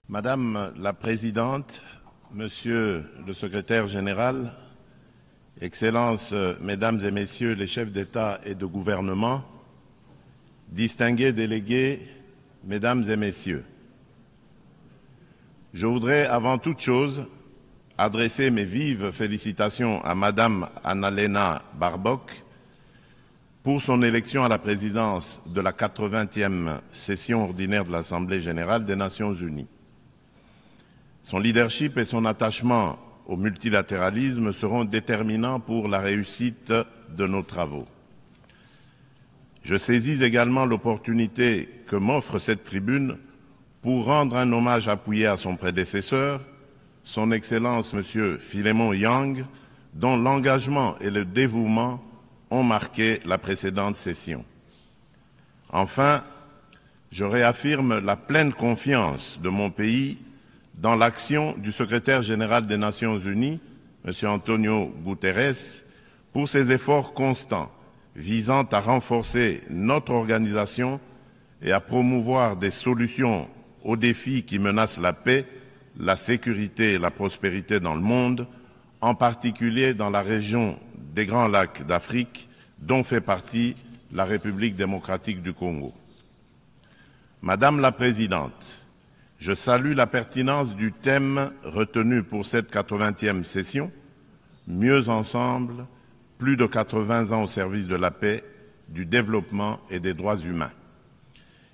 Madame la Présidente, Monsieur le Secrétaire général, Excellences, Mesdames et Messieurs les chefs d'État et de gouvernement, distingués délégués, Mesdames et Messieurs, je voudrais avant toute chose adresser mes vives félicitations à Madame Annalena Baerbock pour son élection à la présidence de la 80e session ordinaire de l'Assemblée générale des Nations unies. Son leadership et son attachement au multilatéralisme seront déterminants pour la réussite de nos travaux. Je saisis également l'opportunité que m'offre cette tribune pour rendre un hommage appuyé à son prédécesseur, son Excellence M. Philémon Yang, dont l'engagement et le dévouement ont marqué la précédente session. Enfin, je réaffirme la pleine confiance de mon pays dans l'action du secrétaire général des Nations unies, M. Antonio Guterres, pour ses efforts constants visant à renforcer notre organisation et à promouvoir des solutions aux défis qui menacent la paix, la sécurité et la prospérité dans le monde, en particulier dans la région des Grands Lacs d'Afrique, dont fait partie la République démocratique du Congo. Madame la Présidente, je salue la pertinence du thème retenu pour cette 80e session, Mieux ensemble, plus de 80 ans au service de la paix, du développement et des droits humains.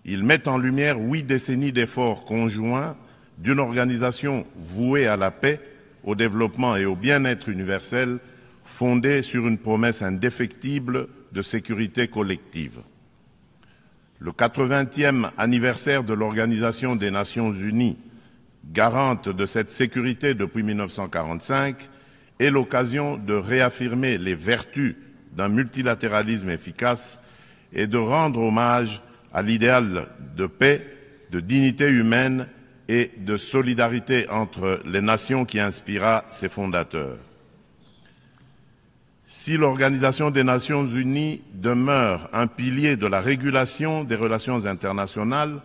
Il met en lumière 8 décennies d'efforts conjoints d'une organisation vouée à la paix, au développement et au bien-être universel, fondée sur une promesse indéfectible de sécurité collective. Le 80e anniversaire de l'Organisation des Nations Unies, garante de cette sécurité depuis 1945, est l'occasion de réaffirmer les vertus d'un multilatéralisme efficace et de rendre hommage à l'idéal de paix, de dignité humaine et de solidarité entre les nations qui inspira ses fondateurs. Si l'Organisation des Nations Unies demeure un pilier de la régulation des relations internationales,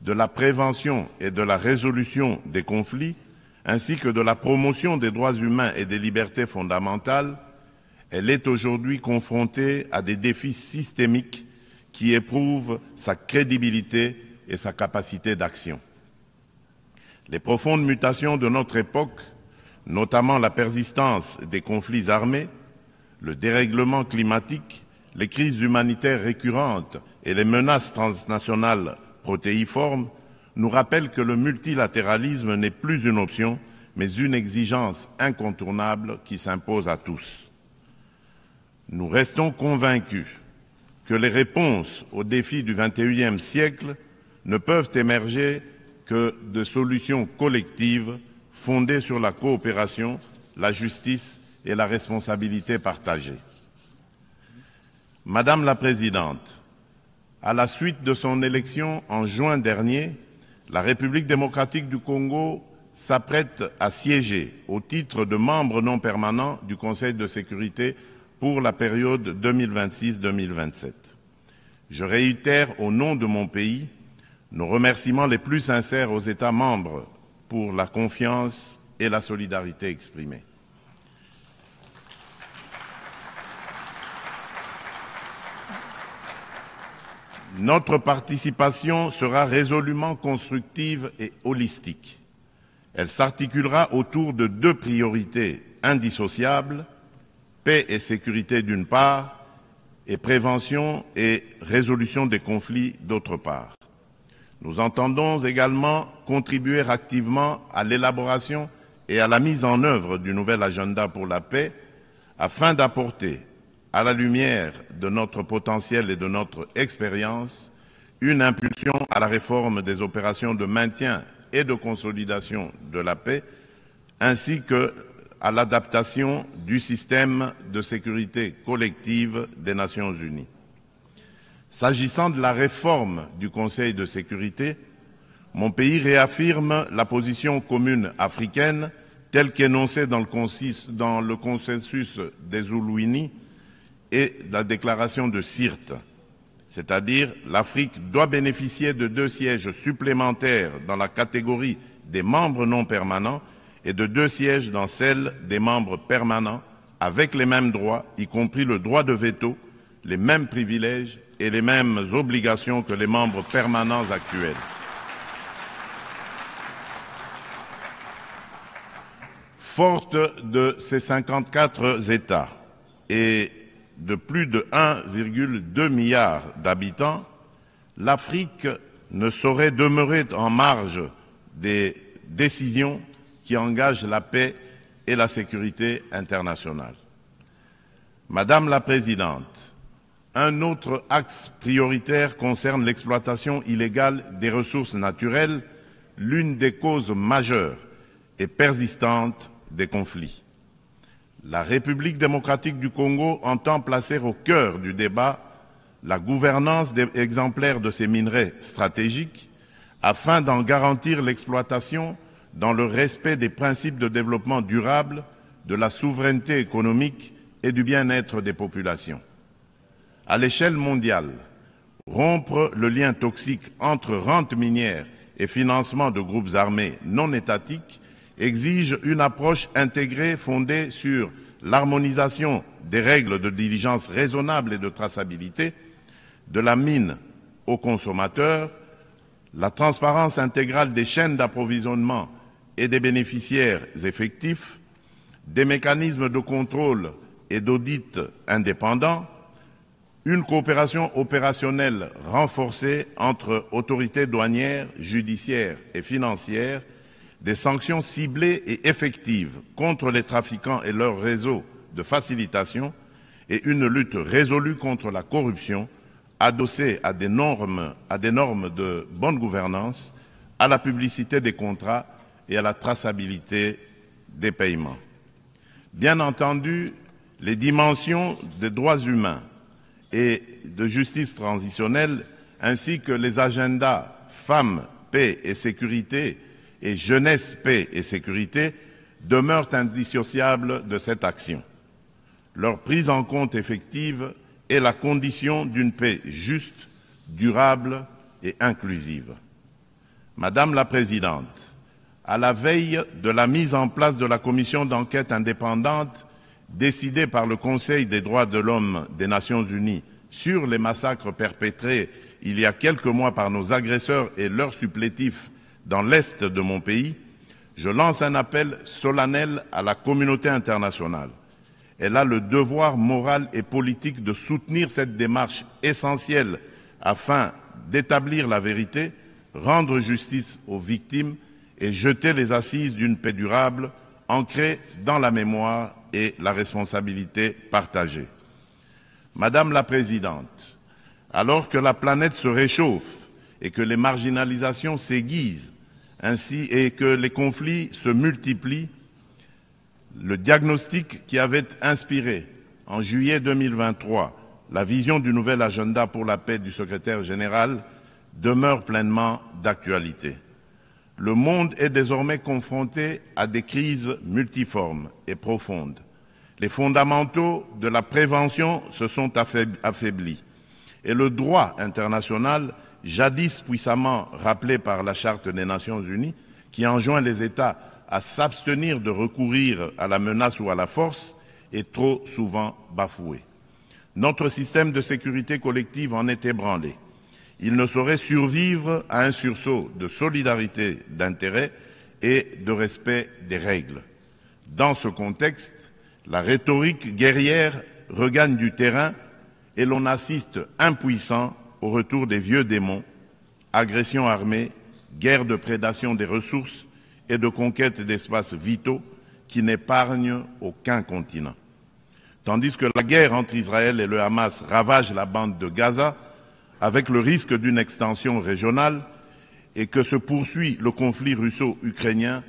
de la prévention et de la résolution des conflits, ainsi que de la promotion des droits humains et des libertés fondamentales, elle est aujourd'hui confrontée à des défis systémiques qui éprouvent sa crédibilité et sa capacité d'action. Les profondes mutations de notre époque, notamment la persistance des conflits armés, le dérèglement climatique, les crises humanitaires récurrentes et les menaces transnationales protéiformes nous rappellent que le multilatéralisme n'est plus une option, mais une exigence incontournable qui s'impose à tous. Nous restons convaincus que les réponses aux défis du XXIe siècle ne peuvent émerger que de solutions collectives fondées sur la coopération, la justice et la responsabilité partagée. Madame la Présidente, à la suite de son élection en juin dernier, la République démocratique du Congo s'apprête à siéger au titre de membre non permanent du Conseil de sécurité pour la période 2026-2027. Je réitère au nom de mon pays nos remerciements les plus sincères aux États membres pour la confiance et la solidarité exprimées. Notre participation sera résolument constructive et holistique. Elle s'articulera autour de 2 priorités indissociables, paix et sécurité d'une part, et prévention et résolution des conflits d'autre part. Nous entendons également contribuer activement à l'élaboration et à la mise en œuvre du nouvel agenda pour la paix afin d'apporter, à la lumière de notre potentiel et de notre expérience, une impulsion à la réforme des opérations de maintien et de consolidation de la paix, ainsi qu'à l'adaptation du système de sécurité collective des Nations unies. S'agissant de la réforme du Conseil de sécurité, mon pays réaffirme la position commune africaine telle qu'énoncée dans le consensus des Oulouini et la déclaration de Sirte, c'est-à-dire l'Afrique doit bénéficier de 2 sièges supplémentaires dans la catégorie des membres non permanents et de 2 sièges dans celle des membres permanents, avec les mêmes droits, y compris le droit de veto, les mêmes privilèges et les mêmes obligations que les membres permanents actuels. Forte de ces 54 États et de plus de 1,2 milliard d'habitants, l'Afrique ne saurait demeurer en marge des décisions qui engagent la paix et la sécurité internationale. Madame la Présidente, un autre axe prioritaire concerne l'exploitation illégale des ressources naturelles, l'une des causes majeures et persistantes des conflits. La République démocratique du Congo entend placer au cœur du débat la gouvernance exemplaire de ces minerais stratégiques afin d'en garantir l'exploitation dans le respect des principes de développement durable, de la souveraineté économique et du bien-être des populations. À l'échelle mondiale, rompre le lien toxique entre rente minière et financement de groupes armés non étatiques exige une approche intégrée fondée sur l'harmonisation des règles de diligence raisonnable et de traçabilité, de la mine aux consommateurs, la transparence intégrale des chaînes d'approvisionnement et des bénéficiaires effectifs, des mécanismes de contrôle et d'audit indépendants, une coopération opérationnelle renforcée entre autorités douanières, judiciaires et financières, des sanctions ciblées et effectives contre les trafiquants et leurs réseaux de facilitation et une lutte résolue contre la corruption adossée à des normes de bonne gouvernance, à la publicité des contrats et à la traçabilité des paiements. Bien entendu, les dimensions des droits humains et de justice transitionnelle, ainsi que les agendas femmes, paix et sécurité et jeunesse, paix et sécurité demeurent indissociables de cette action. Leur prise en compte effective est la condition d'une paix juste, durable et inclusive. Madame la Présidente, à la veille de la mise en place de la commission d'enquête indépendante décidée par le Conseil des droits de l'homme des Nations Unies sur les massacres perpétrés il y a quelques mois par nos agresseurs et leurs supplétifs dans l'Est de mon pays, je lance un appel solennel à la communauté internationale. Elle a le devoir moral et politique de soutenir cette démarche essentielle afin d'établir la vérité, rendre justice aux victimes et jeter les assises d'une paix durable ancrée dans la mémoire et la responsabilité partagée. Madame la Présidente, alors que la planète se réchauffe et que les marginalisations s'aiguisent, ainsi et que les conflits se multiplient, le diagnostic qui avait inspiré en juillet 2023 la vision du nouvel agenda pour la paix du secrétaire général demeure pleinement d'actualité. Le monde est désormais confronté à des crises multiformes et profondes. Les fondamentaux de la prévention se sont affaiblis et le droit international, jadis puissamment rappelé par la Charte des Nations Unies, qui enjoint les États à s'abstenir de recourir à la menace ou à la force, est trop souvent bafoué. Notre système de sécurité collective en est ébranlé. Il ne saurait survivre à un sursaut de solidarité d'intérêt et de respect des règles. Dans ce contexte, la rhétorique guerrière regagne du terrain et l'on assiste impuissant au retour des vieux démons, agressions armées, guerre de prédation des ressources et de conquête d'espaces vitaux qui n'épargnent aucun continent. Tandis que la guerre entre Israël et le Hamas ravage la bande de Gaza, avec le risque d'une extension régionale, et que se poursuit le conflit russo-ukrainien,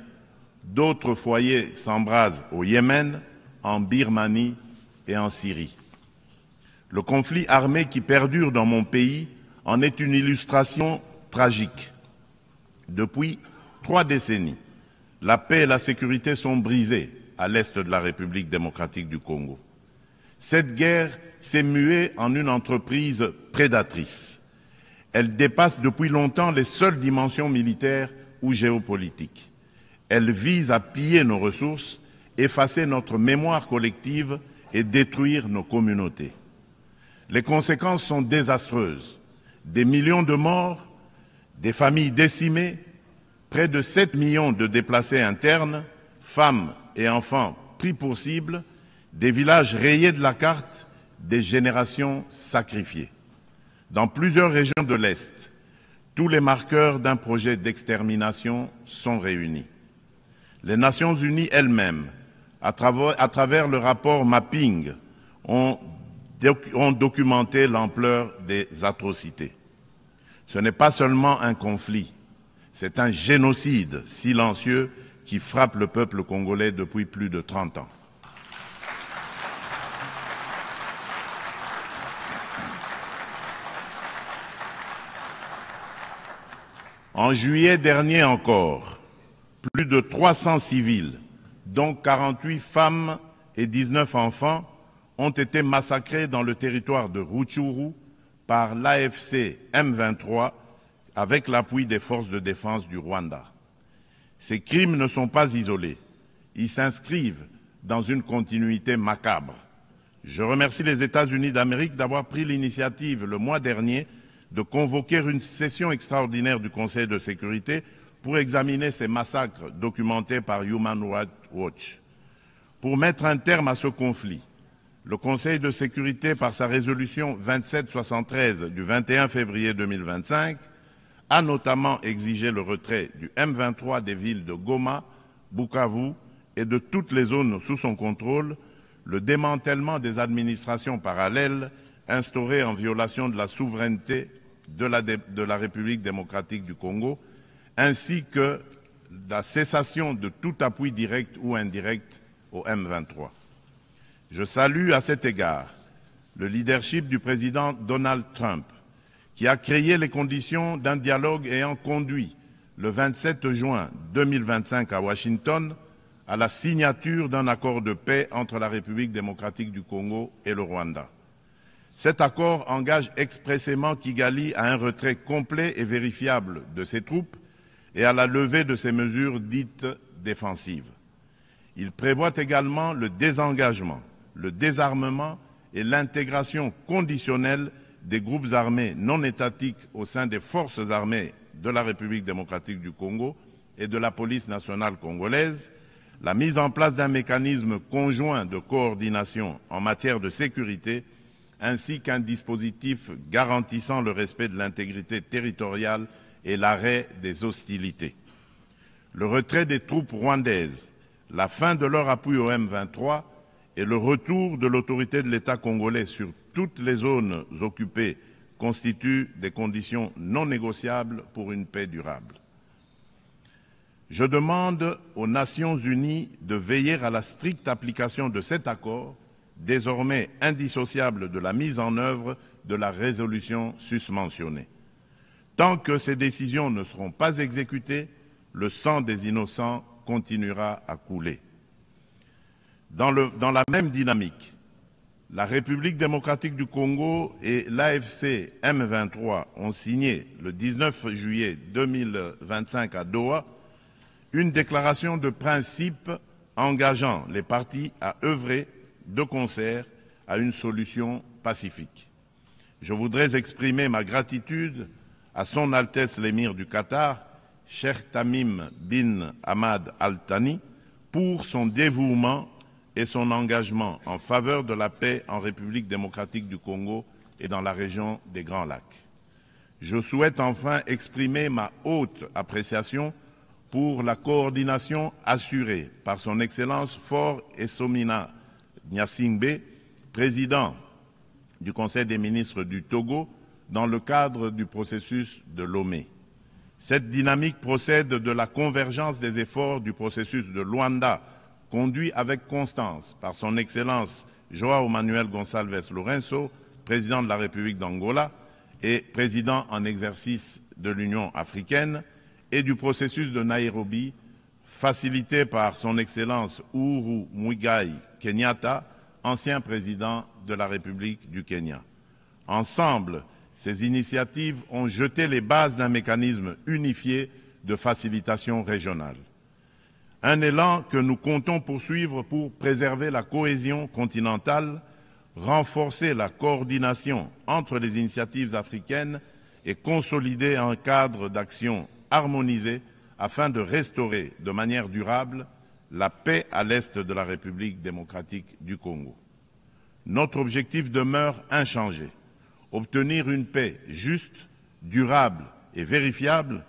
d'autres foyers s'embrasent au Yémen, en Birmanie et en Syrie. Le conflit armé qui perdure dans mon pays en est une illustration tragique. Depuis 3 décennies, la paix et la sécurité sont brisées à l'est de la République démocratique du Congo. Cette guerre s'est muée en une entreprise prédatrice. Elle dépasse depuis longtemps les seules dimensions militaires ou géopolitique. Elle vise à piller nos ressources, effacer notre mémoire collective et détruire nos communautés. Les conséquences sont désastreuses. Des millions de morts, des familles décimées, près de 7 millions de déplacés internes, femmes et enfants pris pour cible, des villages rayés de la carte, des générations sacrifiées. Dans plusieurs régions de l'Est, tous les marqueurs d'un projet d'extermination sont réunis. Les Nations Unies elles-mêmes, à travers le rapport Mapping, ont documenté l'ampleur des atrocités. Ce n'est pas seulement un conflit, c'est un génocide silencieux qui frappe le peuple congolais depuis plus de 30 ans. En juillet dernier encore, plus de 300 civils, dont 48 femmes et 19 enfants, ont été massacrés dans le territoire de Rutshuru par l'AFC M23 avec l'appui des forces de défense du Rwanda. Ces crimes ne sont pas isolés, ils s'inscrivent dans une continuité macabre. Je remercie les États-Unis d'Amérique d'avoir pris l'initiative le mois dernier de convoquer une session extraordinaire du Conseil de sécurité pour examiner ces massacres documentés par Human Rights Watch. Pour mettre un terme à ce conflit, le Conseil de sécurité, par sa résolution 2773 du 21 février 2025, a notamment exigé le retrait du M23 des villes de Goma, Bukavu et de toutes les zones sous son contrôle, le démantèlement des administrations parallèles instaurées en violation de la souveraineté de la République démocratique du Congo, ainsi que la cessation de tout appui direct ou indirect au M23. Je salue à cet égard le leadership du président Donald Trump, qui a créé les conditions d'un dialogue ayant conduit le 27 juin 2025 à Washington à la signature d'un accord de paix entre la République démocratique du Congo et le Rwanda. Cet accord engage expressément Kigali à un retrait complet et vérifiable de ses troupes et à la levée de ses mesures dites défensives. Il prévoit également le désengagement, le désarmement et l'intégration conditionnelle des groupes armés non étatiques au sein des forces armées de la République démocratique du Congo et de la police nationale congolaise, la mise en place d'un mécanisme conjoint de coordination en matière de sécurité, ainsi qu'un dispositif garantissant le respect de l'intégrité territoriale et l'arrêt des hostilités. Le retrait des troupes rwandaises, la fin de leur appui au M23 et le retour de l'autorité de l'État congolais sur toutes les zones occupées constituent des conditions non négociables pour une paix durable. Je demande aux Nations Unies de veiller à la stricte application de cet accord, désormais indissociable de la mise en œuvre de la résolution susmentionnée. Tant que ces décisions ne seront pas exécutées, le sang des innocents continuera à couler. Dans la même dynamique, la République démocratique du Congo et l'AFC M23 ont signé le 19 juillet 2025 à Doha une déclaration de principe engageant les parties à œuvrer de concert à une solution pacifique. Je voudrais exprimer ma gratitude à Son Altesse l'Émir du Qatar, Cheikh Tamim bin Hamad Al Thani, pour son dévouement et son engagement en faveur de la paix en République démocratique du Congo et dans la région des Grands Lacs. Je souhaite enfin exprimer ma haute appréciation pour la coordination assurée par son Excellence Faure Essomina Gnassingbé, président du Conseil des ministres du Togo, dans le cadre du processus de Lomé. Cette dynamique procède de la convergence des efforts du processus de Luanda, conduit avec constance par son Excellence João Manuel Gonçalves Lourenço, président de la République d'Angola et président en exercice de l'Union africaine, et du processus de Nairobi, facilité par son Excellence Uhuru Muigai Kenyatta, ancien président de la République du Kenya. Ensemble, ces initiatives ont jeté les bases d'un mécanisme unifié de facilitation régionale. Un élan que nous comptons poursuivre pour préserver la cohésion continentale, renforcer la coordination entre les initiatives africaines et consolider un cadre d'action harmonisé afin de restaurer de manière durable la paix à l'est de la République démocratique du Congo. Notre objectif demeure inchangé: obtenir une paix juste, durable et vérifiable,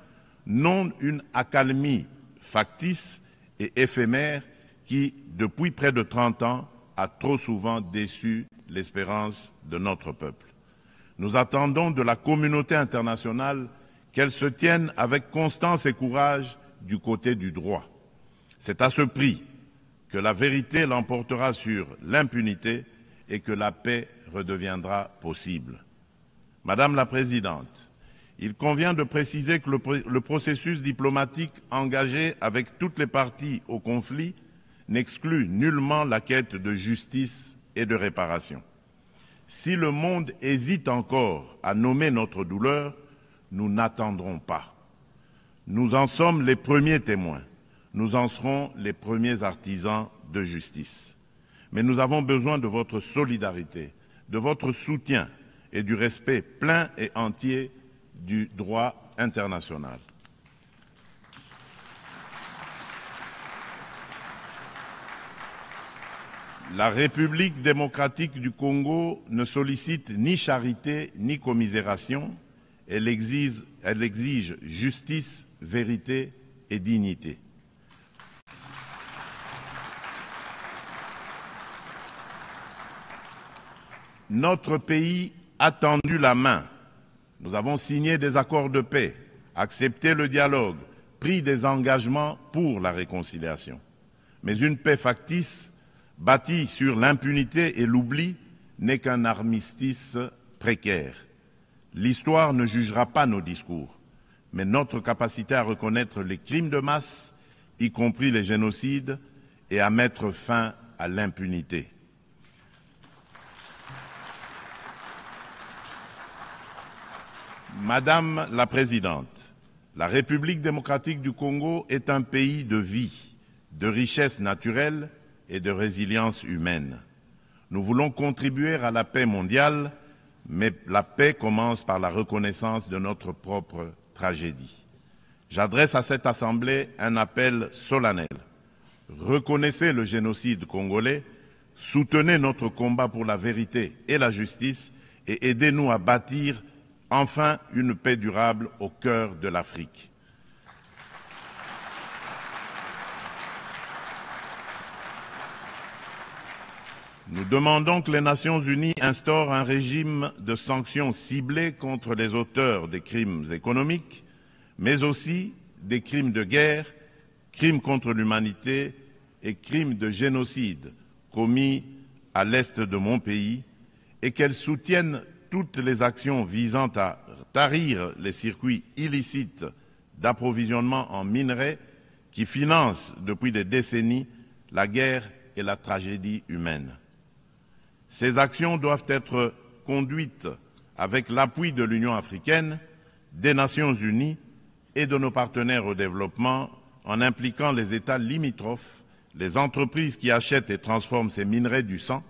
non une accalmie factice et éphémère qui, depuis près de 30 ans, a trop souvent déçu l'espérance de notre peuple. Nous attendons de la communauté internationale qu'elle se tienne avec constance et courage du côté du droit. C'est à ce prix que la vérité l'emportera sur l'impunité et que la paix redeviendra possible. Madame la Présidente, il convient de préciser que le processus diplomatique engagé avec toutes les parties au conflit n'exclut nullement la quête de justice et de réparation. Si le monde hésite encore à nommer notre douleur, nous n'attendrons pas. Nous en sommes les premiers témoins. Nous en serons les premiers artisans de justice. Mais nous avons besoin de votre solidarité, de votre soutien et du respect plein et entier du droit international. La République démocratique du Congo ne sollicite ni charité ni commisération. Elle exige justice, vérité et dignité. Notre pays a tendu la main. Nous avons signé des accords de paix, accepté le dialogue, pris des engagements pour la réconciliation. Mais une paix factice, bâtie sur l'impunité et l'oubli, n'est qu'un armistice précaire. L'histoire ne jugera pas nos discours, mais notre capacité à reconnaître les crimes de masse, y compris les génocides, et à mettre fin à l'impunité. Madame la Présidente, la République démocratique du Congo est un pays de vie, de richesse naturelle et de résilience humaine. Nous voulons contribuer à la paix mondiale, mais la paix commence par la reconnaissance de notre propre tragédie. J'adresse à cette Assemblée un appel solennel. Reconnaissez le génocide congolais, soutenez notre combat pour la vérité et la justice et aidez-nous à bâtir enfin une paix durable au cœur de l'Afrique. Nous demandons que les Nations unies instaurent un régime de sanctions ciblées contre les auteurs des crimes économiques, mais aussi des crimes de guerre, crimes contre l'humanité et crimes de génocide commis à l'est de mon pays, et qu'elles soutiennent toutes les actions visant à tarir les circuits illicites d'approvisionnement en minerais qui financent depuis des décennies la guerre et la tragédie humaine. Ces actions doivent être conduites avec l'appui de l'Union africaine, des Nations unies et de nos partenaires au développement, en impliquant les États limitrophes, les entreprises qui achètent et transforment ces minerais du sang,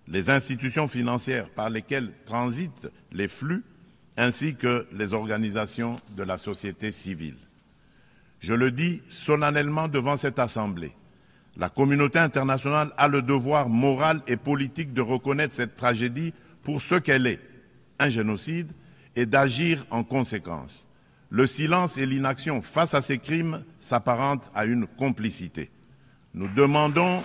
les institutions financières par lesquelles transitent les flux, ainsi que les organisations de la société civile. Je le dis solennellement devant cette Assemblée, la communauté internationale a le devoir moral et politique de reconnaître cette tragédie pour ce qu'elle est, un génocide, et d'agir en conséquence. Le silence et l'inaction face à ces crimes s'apparentent à une complicité. Nous demandons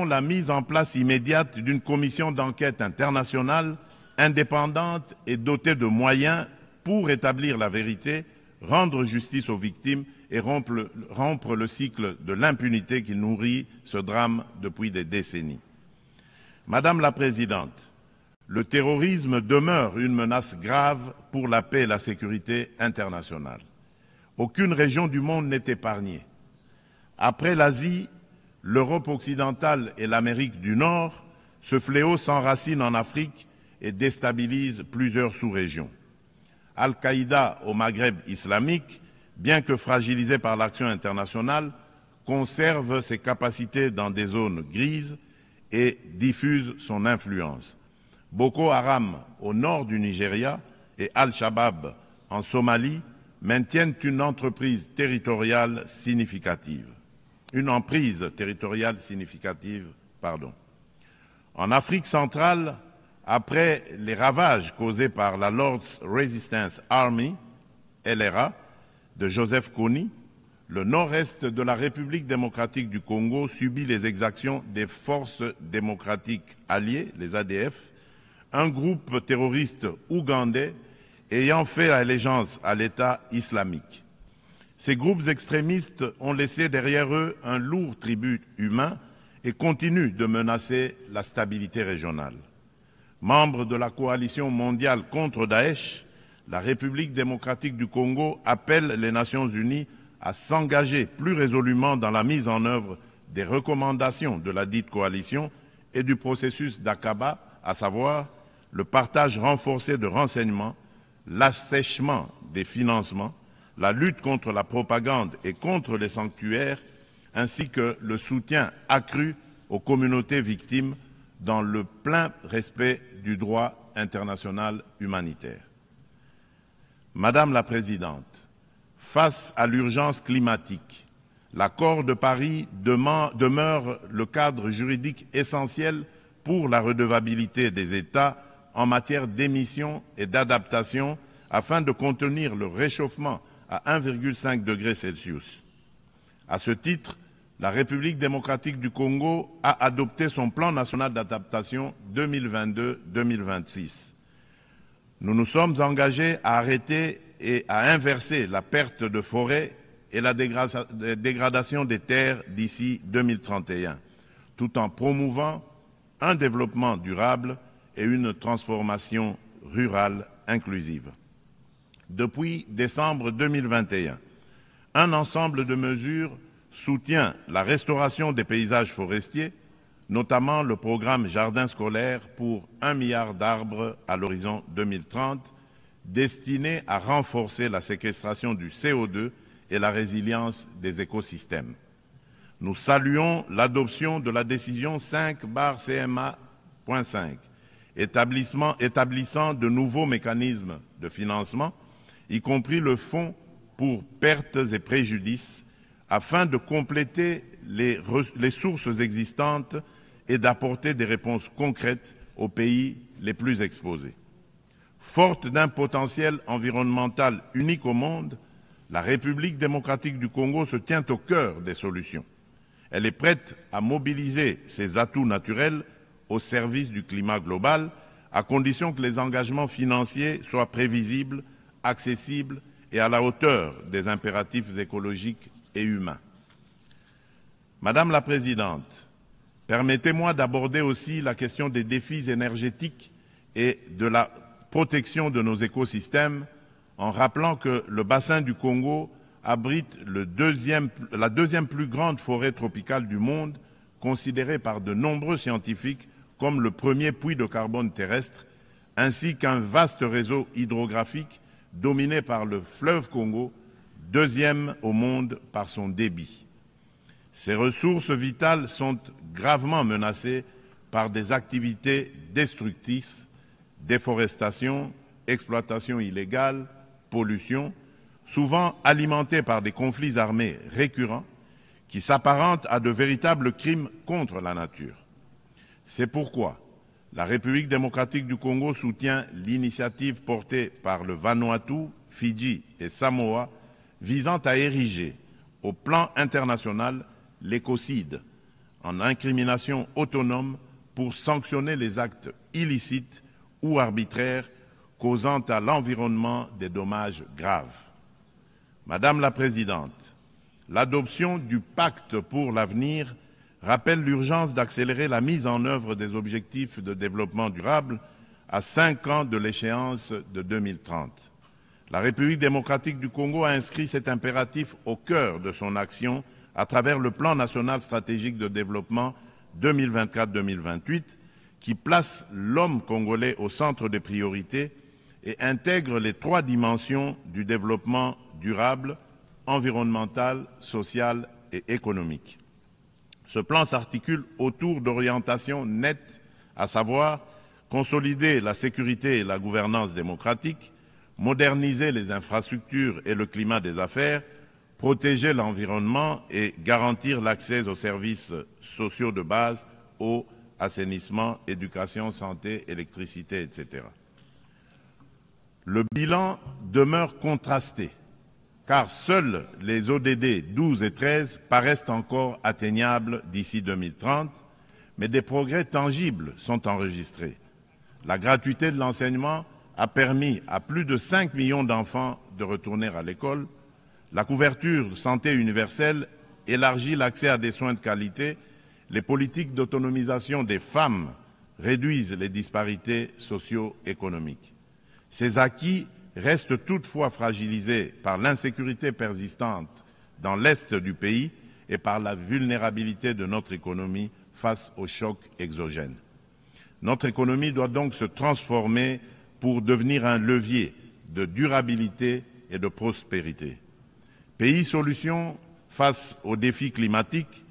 la mise en place immédiate d'une commission d'enquête internationale indépendante et dotée de moyens pour établir la vérité, rendre justice aux victimes et rompre le cycle de l'impunité qui nourrit ce drame depuis des décennies. Madame la Présidente, le terrorisme demeure une menace grave pour la paix et la sécurité internationale. Aucune région du monde n'est épargnée. Après l'Asie, l'Europe occidentale et l'Amérique du Nord, ce fléau s'enracine en Afrique et déstabilise plusieurs sous-régions. Al-Qaïda au Maghreb islamique, bien que fragilisé par l'action internationale, conserve ses capacités dans des zones grises et diffuse son influence. Boko Haram au nord du Nigeria et Al-Shabaab en Somalie maintiennent une emprise territoriale significative. En Afrique centrale, après les ravages causés par la Lord's Resistance Army, LRA, de Joseph Kony, le nord-est de la République démocratique du Congo subit les exactions des forces démocratiques alliées, les ADF, un groupe terroriste ougandais ayant fait allégeance à l'État islamique. Ces groupes extrémistes ont laissé derrière eux un lourd tribut humain et continuent de menacer la stabilité régionale. Membre de la coalition mondiale contre Daesh, la République démocratique du Congo appelle les Nations unies à s'engager plus résolument dans la mise en œuvre des recommandations de la dite coalition et du processus d'Aqaba, à savoir le partage renforcé de renseignements, l'assèchement des financements, la lutte contre la propagande et contre les sanctuaires, ainsi que le soutien accru aux communautés victimes dans le plein respect du droit international humanitaire. Madame la Présidente, face à l'urgence climatique, l'accord de Paris demeure le cadre juridique essentiel pour la redevabilité des États en matière d'émissions et d'adaptation afin de contenir le réchauffement à 1,5 degré Celsius. À ce titre, la République démocratique du Congo a adopté son plan national d'adaptation 2022-2026. Nous nous sommes engagés à arrêter et à inverser la perte de forêt et la dégradation des terres d'ici 2031, tout en promouvant un développement durable et une transformation rurale inclusive. Depuis décembre 2021, un ensemble de mesures soutient la restauration des paysages forestiers, notamment le programme Jardin scolaire pour 1 milliard d'arbres à l'horizon 2030, destiné à renforcer la séquestration du CO2 et la résilience des écosystèmes. Nous saluons l'adoption de la décision 5/CMA.5, établissant de nouveaux mécanismes de financement, y compris le fonds pour pertes et préjudices, afin de compléter les sources existantes et d'apporter des réponses concrètes aux pays les plus exposés. Forte d'un potentiel environnemental unique au monde, la République démocratique du Congo se tient au cœur des solutions. Elle est prête à mobiliser ses atouts naturels au service du climat global, à condition que les engagements financiers soient prévisibles, accessibles et à la hauteur des impératifs écologiques et humains. Madame la Présidente, permettez-moi d'aborder aussi la question des défis énergétiques et de la protection de nos écosystèmes en rappelant que le bassin du Congo abrite la deuxième plus grande forêt tropicale du monde, considérée par de nombreux scientifiques comme le premier puits de carbone terrestre, ainsi qu'un vaste réseau hydrographique dominé par le fleuve Congo, deuxième au monde par son débit. Ces ressources vitales sont gravement menacées par des activités destructrices, déforestation, exploitation illégale, pollution, souvent alimentées par des conflits armés récurrents qui s'apparentent à de véritables crimes contre la nature. C'est pourquoi la République démocratique du Congo soutient l'initiative portée par le Vanuatu, Fidji et Samoa visant à ériger au plan international l'écocide en incrimination autonome pour sanctionner les actes illicites ou arbitraires causant à l'environnement des dommages graves. Madame la Présidente, l'adoption du pacte pour l'avenir rappelle l'urgence d'accélérer la mise en œuvre des objectifs de développement durable à 5 ans de l'échéance de 2030. La République démocratique du Congo a inscrit cet impératif au cœur de son action à travers le plan national stratégique de développement 2024-2028 qui place l'homme congolais au centre des priorités et intègre les 3 dimensions du développement durable, environnemental, social et économique. Ce plan s'articule autour d'orientations nettes, à savoir consolider la sécurité et la gouvernance démocratique, moderniser les infrastructures et le climat des affaires, protéger l'environnement et garantir l'accès aux services sociaux de base, eau, assainissement, éducation, santé, électricité, etc. Le bilan demeure contrasté, car seuls les ODD 12 et 13 paraissent encore atteignables d'ici 2030, mais des progrès tangibles sont enregistrés. La gratuité de l'enseignement a permis à plus de 5 millions d'enfants de retourner à l'école. La couverture de santé universelle élargit l'accès à des soins de qualité. Les politiques d'autonomisation des femmes réduisent les disparités socio-économiques. Ces acquis restent toutefois fragilisés par l'insécurité persistante dans l'est du pays et par la vulnérabilité de notre économie face aux chocs exogènes. Notre économie doit donc se transformer pour devenir un levier de durabilité et de prospérité. Pays solution face aux défis climatiques,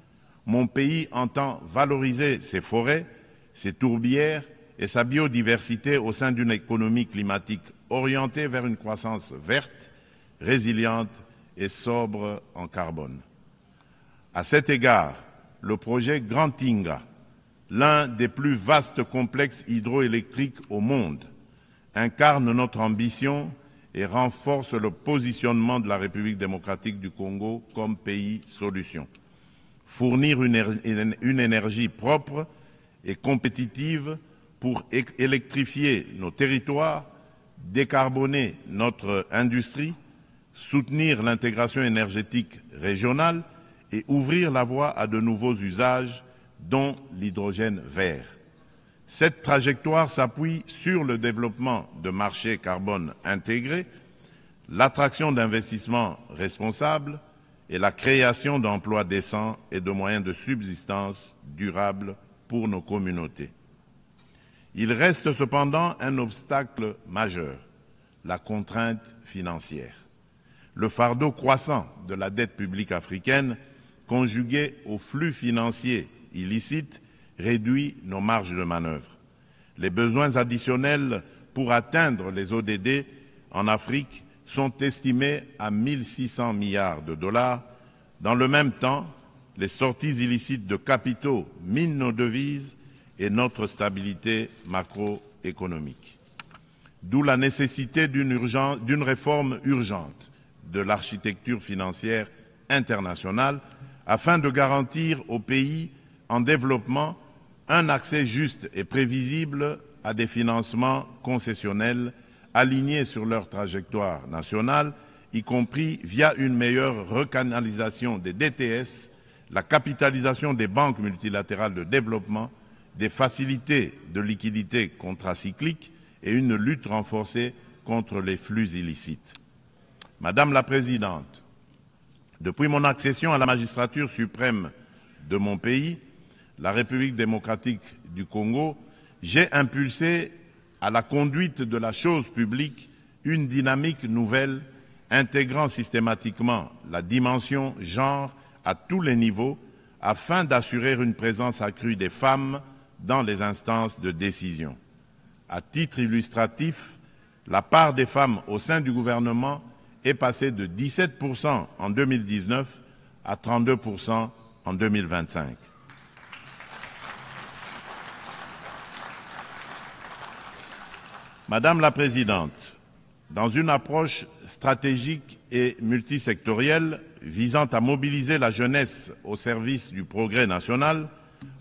mon pays entend valoriser ses forêts, ses tourbières et sa biodiversité au sein d'une économie climatique orientée vers une croissance verte, résiliente et sobre en carbone. À cet égard, le projet Grand Inga, l'un des plus vastes complexes hydroélectriques au monde, incarne notre ambition et renforce le positionnement de la République démocratique du Congo comme pays solution. Fournir une énergie propre et compétitive pour électrifier nos territoires, décarboner notre industrie, soutenir l'intégration énergétique régionale et ouvrir la voie à de nouveaux usages, dont l'hydrogène vert. Cette trajectoire s'appuie sur le développement de marchés carbone intégrés, l'attraction d'investissements responsables et la création d'emplois décents et de moyens de subsistance durables pour nos communautés. Il reste cependant un obstacle majeur, la contrainte financière. Le fardeau croissant de la dette publique africaine, conjugué aux flux financiers illicites, réduit nos marges de manœuvre. Les besoins additionnels pour atteindre les ODD en Afrique sont estimés à 1 600 milliards de dollars. Dans le même temps, les sorties illicites de capitaux minent nos devises et notre stabilité macroéconomique. D'où la nécessité d'une réforme urgente de l'architecture financière internationale afin de garantir aux pays en développement un accès juste et prévisible à des financements concessionnels alignés sur leur trajectoire nationale, y compris via une meilleure recanalisation des DTS, la capitalisation des banques multilatérales de développement, des facilités de liquidité contracycliques et une lutte renforcée contre les flux illicites. Madame la Présidente, depuis mon accession à la magistrature suprême de mon pays, la République démocratique du Congo, j'ai impulsé à la conduite de la chose publique une dynamique nouvelle intégrant systématiquement la dimension genre à tous les niveaux afin d'assurer une présence accrue des femmes dans les instances de décision. À titre illustratif, la part des femmes au sein du gouvernement est passée de 17% en 2019 à 32% en 2025. Madame la Présidente, dans une approche stratégique et multisectorielle visant à mobiliser la jeunesse au service du progrès national,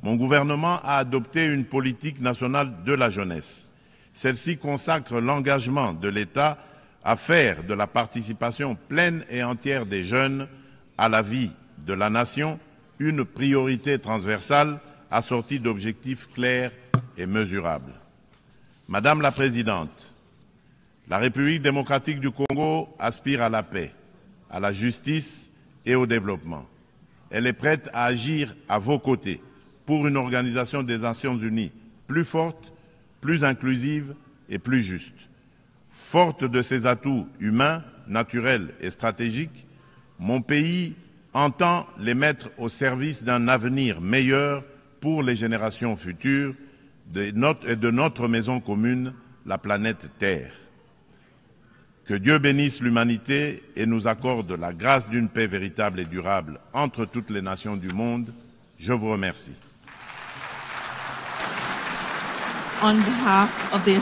mon gouvernement a adopté une politique nationale de la jeunesse. Celle-ci consacre l'engagement de l'État à faire de la participation pleine et entière des jeunes à la vie de la nation une priorité transversale assortie d'objectifs clairs et mesurables. Madame la Présidente, la République démocratique du Congo aspire à la paix, à la justice et au développement. Elle est prête à agir à vos côtés pour une organisation des Nations Unies plus forte, plus inclusive et plus juste. Forte de ses atouts humains, naturels et stratégiques, mon pays entend les mettre au service d'un avenir meilleur pour les générations futures et de notre maison commune, la planète Terre. Que Dieu bénisse l'humanité et nous accorde la grâce d'une paix véritable et durable entre toutes les nations du monde. Je vous remercie. On behalf of the